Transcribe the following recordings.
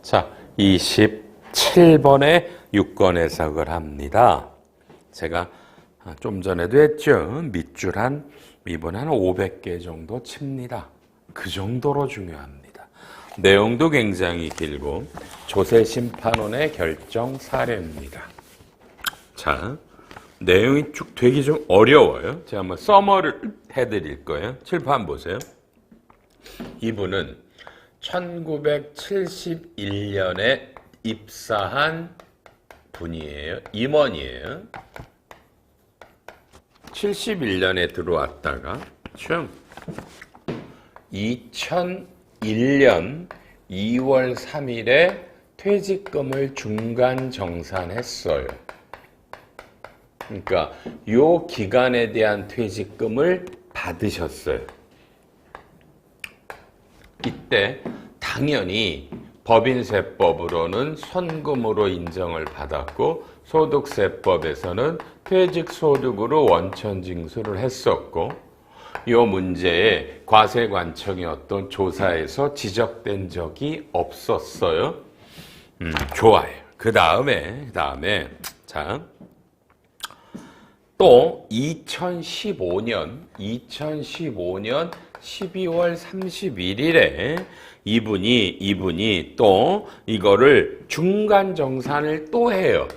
자, 27번의 유권 해석을 합니다. 제가 좀 전에도 했죠. 밑줄 미분 한 500개 정도 칩니다. 그 정도로 중요합니다. 내용도 굉장히 길고 조세심판원의 결정 사례입니다. 자, 내용이 쭉 되게 좀 어려워요. 제가 한번 서머를 해드릴 거예요. 칠판 보세요. 이분은 1971년에 입사한 분이에요. 임원이에요. 71년에 들어왔다가 총 2001년 2월 3일에 퇴직금을 중간 정산했어요. 그러니까 요 기간에 대한 퇴직금을 받으셨어요. 이때 당연히 법인세법으로는 선금으로 인정을 받았고 소득세법에서는 퇴직소득으로 원천징수를 했었고 이 문제에 과세관청의 어떤 조사에서 지적된 적이 없었어요. 좋아요. 그 다음에 자, 또 2015년 12월 31일에 이분이 또 이거를 중간 정산을 또 해요.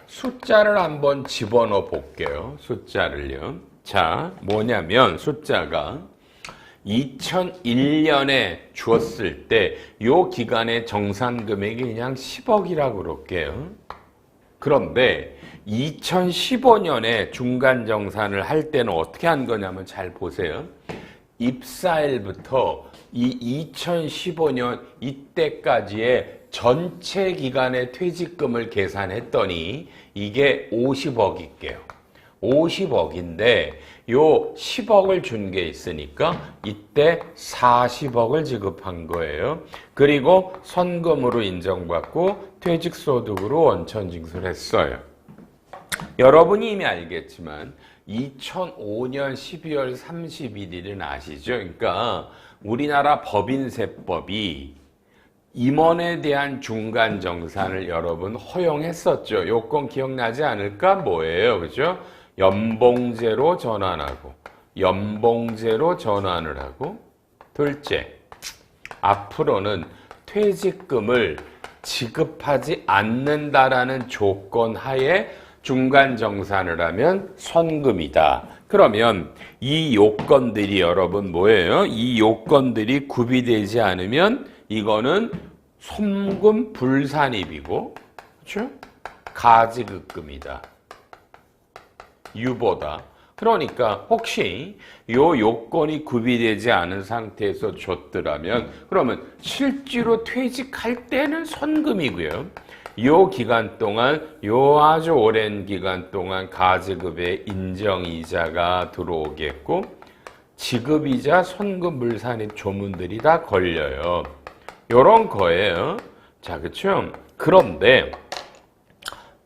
숫자를 한번 집어넣어 볼게요. 숫자를요. 자, 뭐냐면 숫자가 2001년에 주었을 때 요 기간의 정산 금액이 그냥 10억이라고 그럴게요. 그런데 2015년에 중간 정산을 할 때는 어떻게 한 거냐면 잘 보세요. 입사일부터 이 2015년 이때까지의 전체 기간의 퇴직금을 계산했더니 이게 50억일게요. 50억인데 요 10억을 준 게 있으니까 이때 40억을 지급한 거예요. 그리고 선금으로 인정받고 퇴직소득으로 원천징수를 했어요. 여러분이 이미 알겠지만 2005년 12월 31일은 아시죠? 그러니까 우리나라 법인세법이 임원에 대한 중간 정산을 여러분 허용했었죠. 요건 기억나지 않을까? 뭐예요? 그죠? 연봉제로 전환하고 연봉제로 전환을 하고 둘째, 앞으로는 퇴직금을 지급하지 않는다라는 조건 하에 중간 정산을 하면 선금이다. 그러면 이 요건들이 여러분 뭐예요? 이 요건들이 구비되지 않으면 이거는 손금 불산입이고, 그렇죠? 가지급금이다. 유보다. 그러니까 혹시 요 요건이 구비되지 않은 상태에서 줬더라면 그러면 실제로 퇴직할 때는 선금이고요. 요 기간 동안 요 아주 오랜 기간 동안 가지급의 인정이자가 들어오겠고 지급이자 선금 불산입 조문들이 다 걸려요. 요런 거예요. 자, 그쵸? 그런데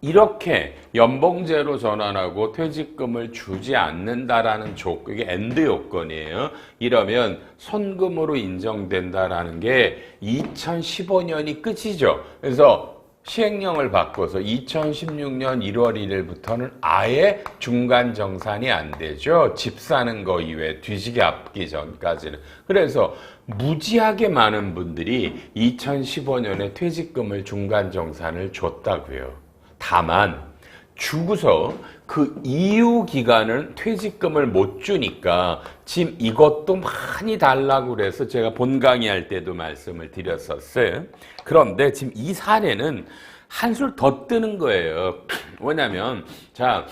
이렇게 연봉제로 전환하고 퇴직금을 주지 않는다라는 조건, 이게 엔드 요건이에요. 이러면 선금으로 인정된다라는 게 2015년이 끝이죠. 그래서 시행령을 바꿔서 2016년 1월 1일부터는 아예 중간 정산이 안 되죠. 집 사는 거 이외에 뒤지게 앞기 전까지는. 그래서 무지하게 많은 분들이 2015년에 퇴직금을 중간 정산을 줬다고요. 다만 주고서 그 이후 기간은 퇴직금을 못 주니까 지금 이것도 많이 달라고 그래서 제가 본 강의할 때도 말씀을 드렸었어요. 그런데 지금 이 사례는 한술 더 뜨는 거예요. 뭐냐면 자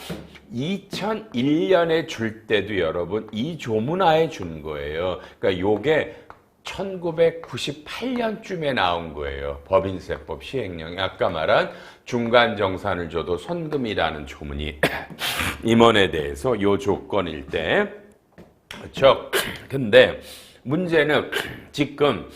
2001년에 줄 때도 여러분 이 조문하에 준 거예요. 그러니까 요게 1998년쯤에 나온 거예요. 법인세법 시행령이. 아까 말한 중간정산을 줘도 선금이라는 조문이 임원에 대해서 요 조건일 때. 그렇죠? 근데 문제는 지금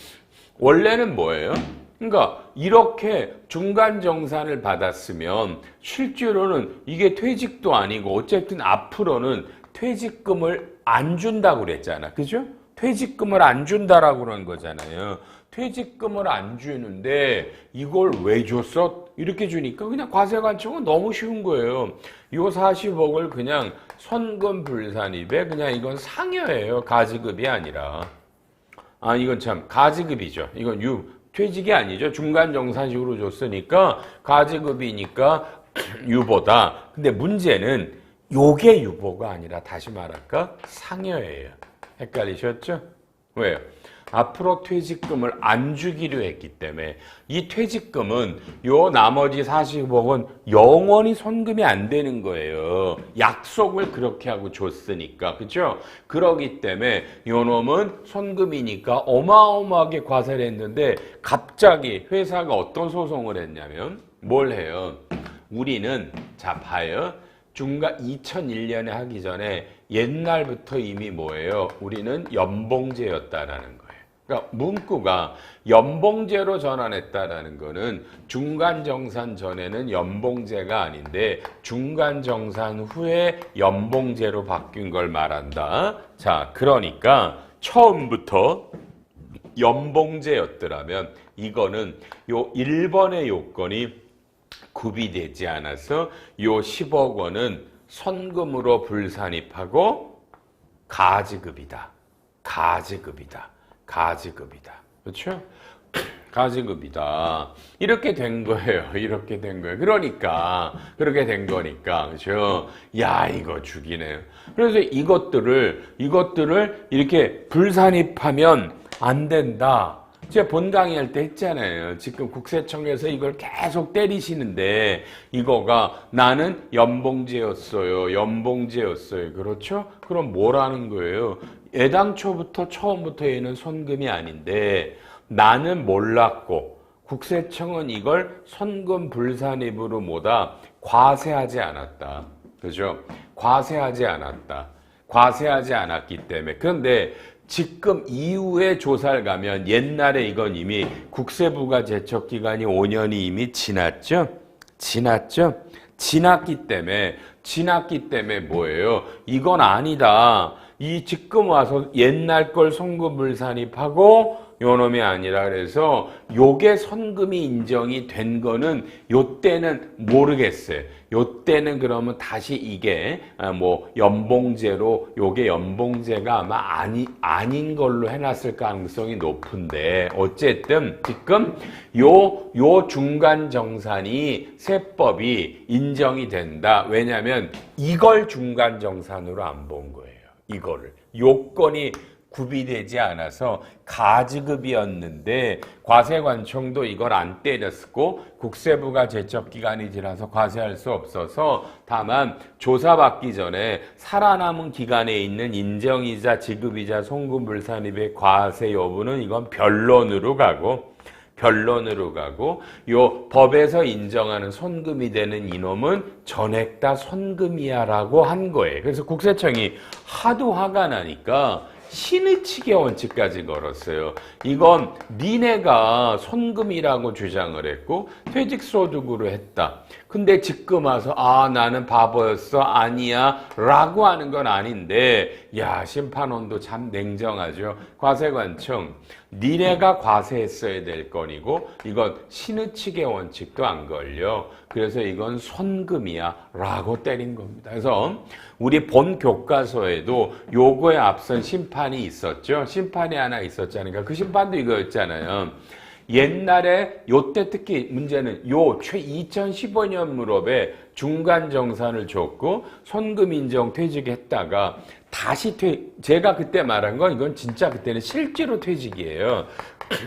원래는 뭐예요? 그러니까 이렇게 중간정산을 받았으면 실제로는 이게 퇴직도 아니고 어쨌든 앞으로는 퇴직금을 안 준다고 그랬잖아. 그죠? 퇴직금을 안 준다라고 그런 거잖아요. 퇴직금을 안 주는데 이걸 왜 줬어? 이렇게 주니까 그냥 과세관청은 너무 쉬운 거예요. 요 40억을 그냥 선금불산입에 그냥 이건 상여예요. 가지급이 아니라. 아, 이건 참 가지급이죠. 이건 퇴직이 아니죠. 중간정산식으로 줬으니까 가지급이니까 유보다. 근데 문제는 요게 유보가 아니라 다시 말할까? 상여예요. 헷갈리셨죠? 왜요? 앞으로 퇴직금을 안 주기로 했기 때문에 이 퇴직금은 요 나머지 40억은 영원히 손금이 안 되는 거예요. 약속을 그렇게 하고 줬으니까. 그죠? 그러기 때문에 요 놈은 손금이니까 어마어마하게 과세를 했는데 갑자기 회사가 어떤 소송을 했냐면 뭘 해요? 우리는 자 봐요. 중간 2001년에 하기 전에 옛날부터 이미 뭐예요? 우리는 연봉제였다라는 거예요. 그러니까 문구가 연봉제로 전환했다라는 거는 중간정산 전에는 연봉제가 아닌데 중간정산 후에 연봉제로 바뀐 걸 말한다. 자, 그러니까 처음부터 연봉제였더라면 이거는 요 1번의 요건이 구비되지 않아서 요 10억 원은 선금으로 불산입하고 가지급이다. 가지급이다. 가지급이다. 그렇죠? 가지급이다. 이렇게 된 거예요. 이렇게 된 거예요. 그러니까 그렇게 된 거니까 그렇죠? 야, 이거 죽이네요. 그래서 이것들을 이렇게 불산입하면 안 된다. 제가 본 강의할 때 했잖아요. 지금 국세청에서 이걸 계속 때리시는데 이거가 나는 연봉제였어요. 연봉제였어요. 그렇죠? 그럼 뭐라는 거예요? 애당초부터 처음부터 얘는 손금이 아닌데 나는 몰랐고 국세청은 이걸 손금 불산입으로 뭐다 과세하지 않았다. 그죠? 과세하지 않았다. 과세하지 않았기 때문에. 그런데 지금 이후에 조사를 가면 옛날에 이건 이미 국세부가 제척 기간이 5년이 이미 지났죠? 지났죠? 지났기 때문에 뭐예요? 이건 아니다. 이 지금 와서 옛날 걸 손금불산입하고 요놈이 아니라 그래서 요게 선금이 인정이 된 거는 요때는 모르겠어요. 요때는 그러면 다시 이게 뭐 연봉제로 요게 연봉제가 아마 아닌 걸로 해놨을 가능성이 높은데 어쨌든 지금 요 중간정산이 세법이 인정이 된다. 왜냐하면 이걸 중간정산으로 안 본 거예요. 이거를 요건이 구비되지 않아서 가지급이었는데 과세관청도 이걸 안 때렸고 국세부가 제척기간이 지나서 과세할 수 없어서 다만 조사받기 전에 살아남은 기간에 있는 인정이자 지급이자 송금불산입의 과세 여부는 이건 변론으로 가고 요 법에서 인정하는 손금이 되는 이놈은 전액 다 손금이야라고 한 거예요. 그래서 국세청이 하도 화가 나니까 신의치계 원칙까지 걸었어요. 이건 니네가 손금이라고 주장을 했고 퇴직소득으로 했다. 근데 지금 와서 나는 바보였어 아니야 라고 하는 건 아닌데 야 심판원도 참 냉정하죠. 과세관청 니네가 과세했어야 될 건이고 이건 신의치계 원칙도 안 걸려. 그래서 이건 손금이야 라고 때린 겁니다. 그래서 우리 본 교과서에도 요거에 앞선 심판이 있었죠. 심판이 하나 있었잖아요. 그 심판도 이거였잖아요. 옛날에 요때 특히 문제는 요 2015년 무렵에 중간정산을 줬고 손금인정 퇴직했다가 다시 제가 그때 말한 건 이건 진짜 그때는 실제로 퇴직이에요.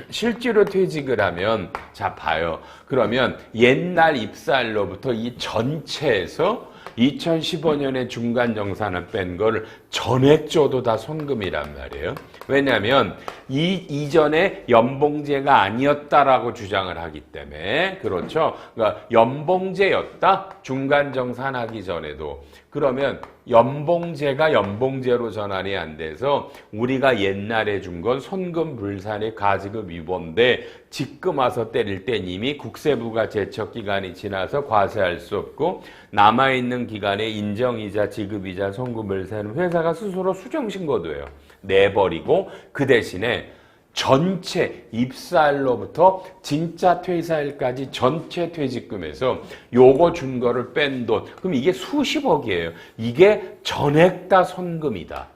실제로 퇴직을 하면 자 봐요. 그러면 옛날 입사일로부터 이 전체에서 2015년에 중간정산을 뺀 거를 전액 줘도 다 손금이란 말이에요. 왜냐하면 이전에 연봉제가 아니었다라고 주장을 하기 때문에 그렇죠. 그러니까 연봉제였다. 중간정산하기 전에도. 그러면 연봉제가 연봉제로 전환이 안 돼서 우리가 옛날에 준 건 손금불산의 가지급 위법인데 지금 와서 때릴 땐 이미 국세부가 제척기간이 지나서 과세할 수 없고 남아있는 기간에 인정이자 지급이자 손금불산은 회사가 스스로 수정신고도해요. 내버리고 그 대신에 전체 입사일로부터 진짜 퇴사일까지 전체 퇴직금에서 요거 준 거를 뺀 돈. 그럼 이게 수십억이에요. 이게 전액 다 손금이다.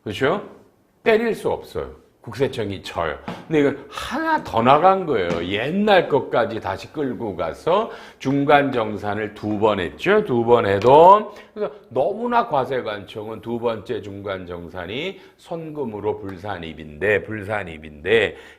그렇죠? 때릴 수 없어요. 국세청이 쳐요. 근데 이건 하나 더 나간 거예요. 옛날 것까지 다시 끌고 가서 중간정산을 2번 했죠. 2번 해도. 그래서 너무나 과세관청은 두 번째 중간정산이 손금으로 불산입인데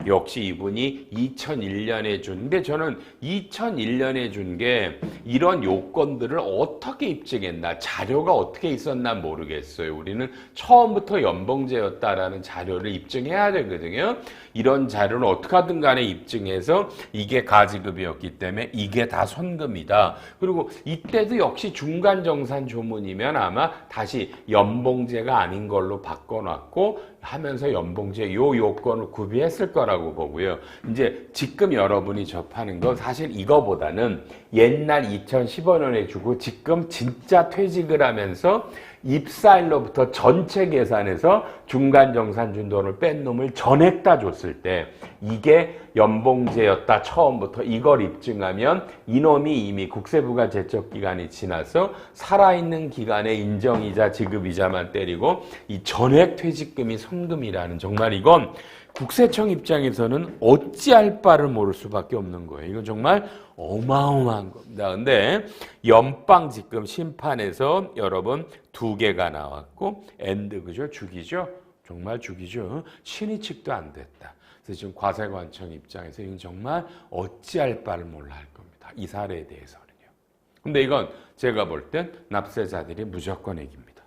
역시 이분이 2001년에 준데 저는 2001년에 준 게 이런 요건들을 어떻게 입증했나 자료가 어떻게 있었나 모르겠어요. 우리는 처음부터 연봉제였다라는 자료를 입증해야 되거든요. 이런 자료를 어떻게 하든 간에 입증해서 이게 가지급이었기 때문에 이게 다 손금이다. 그리고 이때도 역시 중간정산 조문이면 아마 다시 연봉제가 아닌 걸로 바꿔놨고 하면서 연봉제 요 요건을 구비했을 거라고 보고요. 이제 지금 여러분이 접하는 건 사실 이거보다는 옛날 2015년에 주고 지금 진짜 퇴직을 하면서 입사일로부터 전체 계산해서 중간정산 준 돈을 뺀 놈을 전액 다 줬을 때 이게 연봉제였다 처음부터 이걸 입증하면 이놈이 이미 국세부가 제척기간이 지나서 살아있는 기간에 인정이자 지급이자만 때리고 이 전액 퇴직금이 손금이라는 정말 이건 국세청 입장에서는 어찌할 바를 모를 수밖에 없는 거예요. 이건 정말 어마어마한 겁니다. 근데 연방지금 심판에서 여러분 2개가 나왔고 엔드 그죠? 죽이죠? 정말 죽이죠. 친위측도 안 됐다. 그래서 지금 과세관청 입장에서 이건 정말 어찌할 바를 몰라 할 겁니다. 이 사례에 대해서는요. 근데 이건 제가 볼 땐 납세자들이 무조건 이깁니다.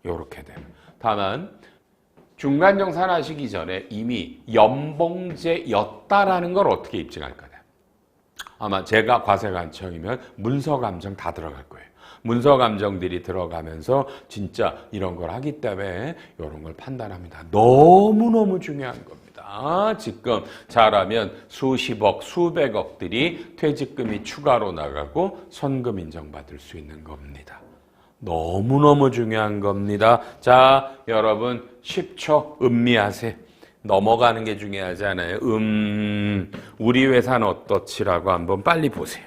요렇게 되면. 다만 중간정산 하시기 전에 이미 연봉제였다라는 걸 어떻게 입증할 거냐. 아마 제가 과세관청이면 문서감정 다 들어갈 거예요. 문서감정들이 들어가면서 진짜 이런 걸 하기 때문에 이런 걸 판단합니다. 너무너무 중요한 겁니다. 지금 잘하면 수십억, 수백억들이 퇴직금이 추가로 나가고 손금 인정받을 수 있는 겁니다. 너무너무 중요한 겁니다. 자, 여러분 10초 음미하세요. 넘어가는 게 중요하지 않아요. 우리 회사는 어떻지라고 한번 빨리 보세요.